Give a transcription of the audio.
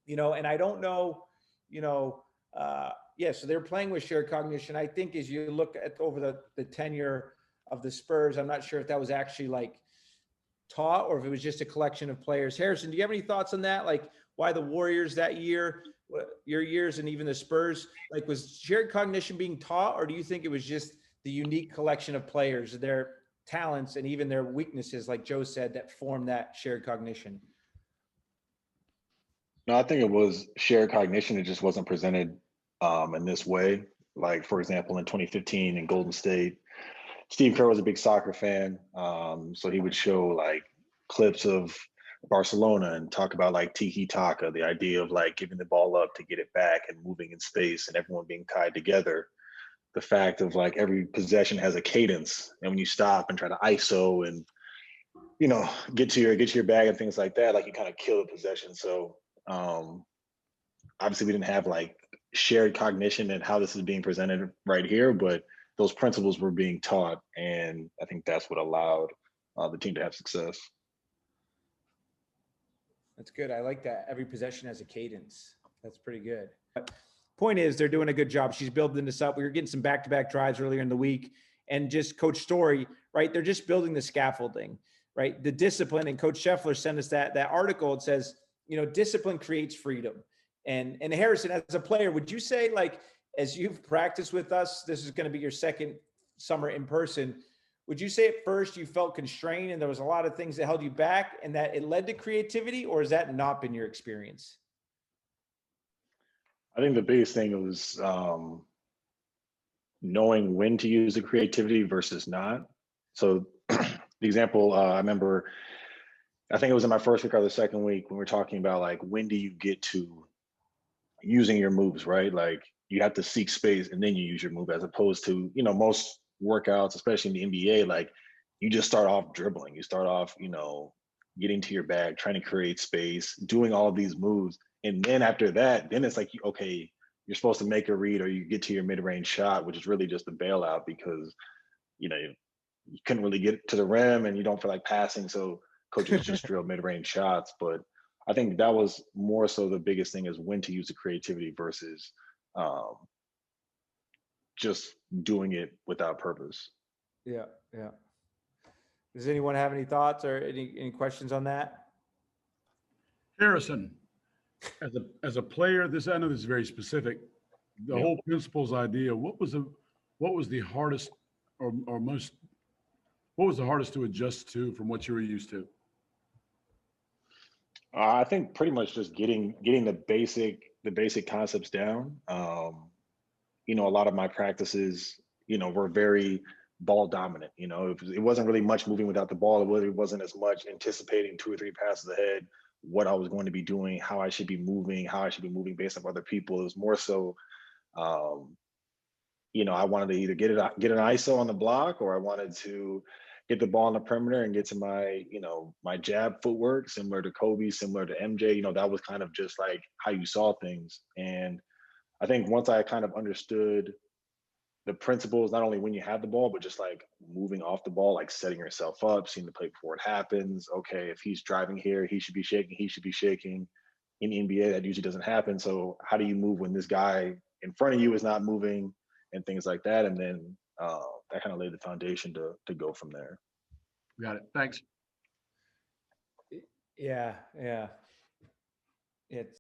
And I don't know, you know, yeah, so they're playing with shared cognition. I think as you look at over the tenure of the Spurs, I'm not sure if that was actually like taught or if it was just a collection of players. Harrison, do you have any thoughts on that? Like why the Warriors that year, your years, and even the Spurs, like was shared cognition being taught, or do you think it was just the unique collection of players, their talents and even their weaknesses, like Joe said, that formed that shared cognition? No, I think it was shared cognition. It just wasn't presented in this way. Like, for example, in 2015 in Golden State, Steve Kerr was a big soccer fan. So he would show like clips of Barcelona and talk about like tiki taka, the idea of like giving the ball up to get it back and moving in space and everyone being tied together. The fact of like every possession has a cadence, and when you stop and try to ISO and get to your bag and things like that, like you kind of kill the possession. So um, obviously we didn't have like shared cognition and how this is being presented right here, but those principles were being taught, and I think that's what allowed the team to have success. That's good. I like that. Every possession has a cadence. That's pretty good. But point is, they're doing a good job. She's building this up. We were getting some back-to-back drives earlier in the week, and just Coach Story, right? They're just building the scaffolding, right? The discipline. And Coach Scheffler sent us that article. It says, discipline creates freedom. And Harrison, as a player, would you say, like, as you've practiced with us, this is going to be your second summer in person, would you say at first you felt constrained and there was a lot of things that held you back and that it led to creativity, or has that not been your experience? I think the biggest thing was knowing when to use the creativity versus not. So the example I remember, I think it was in my first week or the second week when we are talking about like when do you get to using your moves, right? Like you have to seek space and then you use your move, as opposed to, most workouts, especially in the NBA, like you just start off dribbling. You start off, getting to your bag, trying to create space, doing all of these moves. And then after that, then it's like, okay, you're supposed to make a read or you get to your mid-range shot, which is really just a bailout because, you couldn't really get to the rim and you don't feel like passing. So coaches just drill mid-range shots. But I think that was more so the biggest thing, is when to use the creativity versus um, just doing it without purpose. Yeah, yeah. Does anyone have any thoughts or any questions on that? Harrison, as a player, this I know this is very specific. The Yeah. whole principles idea. What was the hardest or most what was the hardest to adjust to from what you were used to? I think pretty much just getting the basic concepts down. A lot of my practices, were very ball dominant. It wasn't really much moving without the ball. It really wasn't as much anticipating two or three passes ahead, what I was going to be doing, how I should be moving, based on other people. It was more so, um, I wanted to either get an ISO on the block, or I wanted to get the ball on the perimeter and get to my jab footwork, similar to Kobe, similar to MJ. That was kind of just like how you saw things. And I think once I kind of understood the principles, not only when you have the ball, but just like moving off the ball, like setting yourself up, seeing the play before it happens. Okay, if he's driving here, he should be shaking. He should be shaking. In the NBA, that usually doesn't happen. So how do you move when this guy in front of you is not moving, and things like that? And then that kind of laid the foundation to go from there. Got it. Thanks. Yeah, yeah. It's